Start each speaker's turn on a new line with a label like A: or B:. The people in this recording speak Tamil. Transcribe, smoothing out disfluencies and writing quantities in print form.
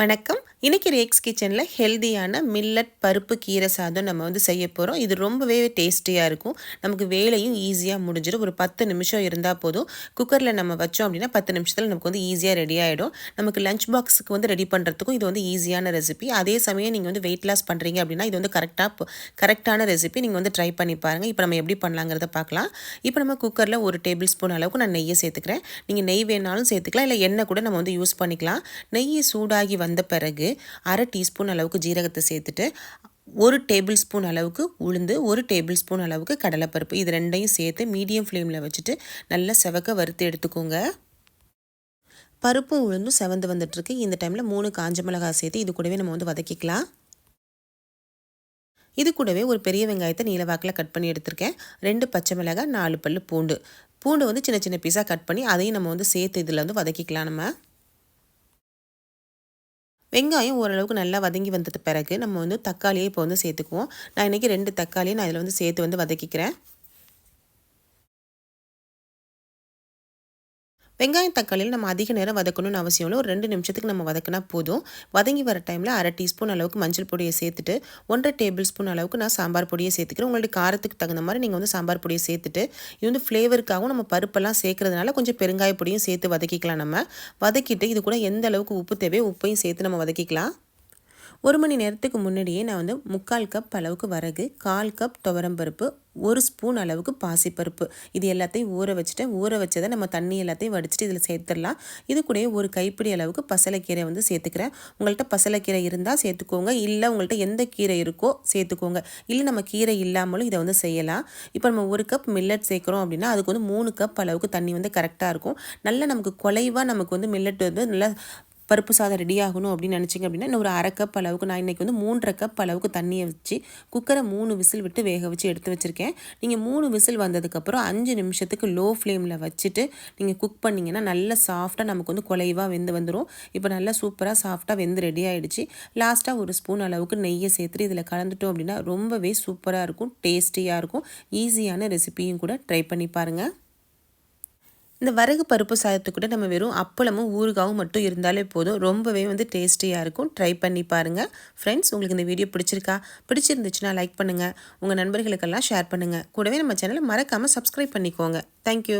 A: வணக்கம். இன்னைக்கு ரேக்ஸ் கிச்சனில் ஹெல்தியான மில்லட் பருப்பு கீரை சாதம் நம்ம செய்ய போகிறோம். இது ரொம்பவே டேஸ்டியாக இருக்கும். நமக்கு வேலையும் ஈஸியாக முடிஞ்சிடும். ஒரு 10 நிமிஷம் இருந்தால் போதும். குக்கரில் நம்ம வச்சோம் அப்படின்னா 10 நிமிஷத்தில் நமக்கு ஈஸியாக ரெடி ஆகிடும். நமக்கு லஞ்ச் பாக்ஸுக்கு ரெடி பண்ணுறதுக்கும் இது ஈஸியான ரெசிபி. அதே சமயம் நீங்கள் வெயிட் லாஸ் பண்ணுறீங்க அப்படின்னா இது கரெக்டான ரெசிபி. நீங்கள் ட்ரை பண்ணி பாருங்கள். இப்போ நம்ம எப்படி பண்ணலாங்கிறத பார்க்கலாம். இப்போ நம்ம குக்கரில் 1 டேபிள் ஸ்பூன் அளவுக்கு நான் நெய்யை சேர்த்துக்கிறேன். நீங்கள் நெய் வேணாலும் சேர்த்துக்கலாம், இல்லை எண்ணெய் கூட நம்ம யூஸ் பண்ணிக்கலாம். நெய் சூடாகி வந்த பிறகு 1/2 டீஸ்பூன் அளவுக்கு ஜீரகத்தை சேர்த்துட்டு 1 டேபிள் ஸ்பூன் அளவுக்கு உளுந்து, 1 டேபிள் ஸ்பூன் அளவுக்கு கடலைப்பருப்பு, இது ரெண்டையும் சேர்த்து மீடியம் ஃப்ளேமில் வச்சுட்டு நல்லா செவக்க வறுத்து எடுத்துக்கோங்க. பருப்பும் உளுந்தும் செவந்து வந்துட்டுருக்கு. இந்த டைமில் 3 காஞ்ச மிளகாய் சேர்த்து இது கூடவே நம்ம வதக்கிக்கலாம். இது கூடவே ஒரு பெரிய வெங்காயத்தை நீளவாக்கில் கட் பண்ணி எடுத்திருக்கேன். 2 பச்சை மிளகாய், 4 பல்லு பூண்டு. பூண்டு சின்ன சின்ன பீஸாக கட் பண்ணி அதையும் நம்ம சேர்த்து இதில் வதக்கிக்கலாம். நம்ம வெங்காயம் ஓரளவுக்கு நல்லா வதங்கி வந்தது பிறகு நம்ம தக்காளியை இப்போ சேர்த்துக்குவோம். நான் இன்றைக்கி 2 தக்காளியை நான் இதில் சேர்த்து வதக்கிக்கிறேன். வெங்காயம் தக்காளியில் நம்ம அதிக நேரம் வதக்கணும்னு அவசியம் இல்லை. ஒரு 2 நிமிஷத்துக்கு நம்ம வதக்கினா போதும். வதங்கி வர டைமில் 1/2 டீஸ்பூன் அளவுக்கு மஞ்சள் பொடியை சேர்த்துட்டு 1/2 டேபிள் ஸ்பூன் அளவுக்கு நான் சாம்பார் பொடியை சேர்த்துக்கிறேன். உங்களுடைய காரத்துக்கு தகுந்த மாதிரி நீங்கள் சாம்பார் பொடியை சேர்த்துட்டு இது ஃப்ளேவருக்காகவும் நம்ம பருப்பெல்லாம் சேர்க்கறதுனால கொஞ்சம் பெருங்காய பொடியும் சேர்த்து வதக்கிக்கலாம். நம்ம வதக்கிட்டு இது கூட எந்த அளவுக்கு உப்பு தேவையோ உப்பையும் சேர்த்து நம்ம வதக்கிக்கலாம். 1 மணி நேரத்துக்கு முன்னாடியே நான் 3/4 கப் அளவுக்கு வரகு, 1/4 கப் துவரம்பருப்பு, 1 ஸ்பூன் அளவுக்கு பாசிப்பருப்பு, இது எல்லாத்தையும் ஊற வச்சுட்டேன். ஊற வச்சதை நம்ம தண்ணி எல்லாத்தையும் வடிச்சிட்டு இதில் சேர்த்துடலாம். இது கூட ஒரு கைப்பிடி அளவுக்கு பசலைக்கீரை சேர்த்துக்கிறேன். உங்கள்கிட்ட பசலைக்கீரை இருந்தால் சேர்த்துக்கோங்க, இல்லை உங்கள்கிட்ட எந்த கீரை இருக்கோ சேர்த்துக்கோங்க. இல்லை நம்ம கீரை இல்லாமலும் இதை செய்யலாம். இப்போ நம்ம 1 கப் மில்லட் சேர்க்குறோம் அப்படின்னா அதுக்கு 3 கப் அளவுக்கு தண்ணி கரெக்டாக இருக்கும். நல்லா நமக்கு குலைவாக நமக்கு மில்லட் நல்லா பருப்பு சாதம் ரெடி ஆகணும் அப்படின்னு நினச்சிங்க அப்படின்னா இன்னும் ஒரு 1/2 கப் அளவுக்கு நான் இன்றைக்கி 3/2 கப் அளவுக்கு தண்ணியை வச்சு குக்கரை 3 விசில் விட்டு வேக வச்சு எடுத்து வச்சுருக்கேன். நீங்கள் 3 விசில் வந்ததுக்கப்புறம் 5 நிமிஷத்துக்கு லோ ஃப்ளேமில் வச்சுட்டு நீங்கள் குக் பண்ணிங்கன்னா நல்லா சாஃப்டாக நமக்கு குலைவாக வெந்து வந்துடும். இப்போ நல்லா சூப்பராக சாஃப்டாக வெந்து ரெடி ஆகிடுச்சு. லாஸ்ட்டாக 1 ஸ்பூன் அளவுக்கு நெய்யை சேர்த்துட்டு இதில் கலந்துட்டோம் அப்படின்னா ரொம்பவே சூப்பராக இருக்கும், டேஸ்டியாக இருக்கும். ஈஸியான ரெசிபியும் கூட ட்ரை பண்ணி பாருங்கள். இந்த வரகு பருப்பு சாதத்துக்கு கூட நம்ம வெறும் அப்பளமும் ஊறுகாவும் மட்டும் இருந்தாலே போதும். ரொம்பவே டேஸ்டியாக இருக்கும். ட்ரை பண்ணி பாருங்கள். ஃப்ரெண்ட்ஸ், உங்களுக்கு இந்த வீடியோ பிடிச்சிருந்துச்சுன்னா லைக் பண்ணுங்கள். உங்கள் நண்பர்களுக்கெல்லாம் ஷேர் பண்ணுங்கள். கூடவே நம்ம சேனலை மறக்காமல் சப்ஸ்கிரைப் பண்ணிக்கோங்க. தேங்க்யூ.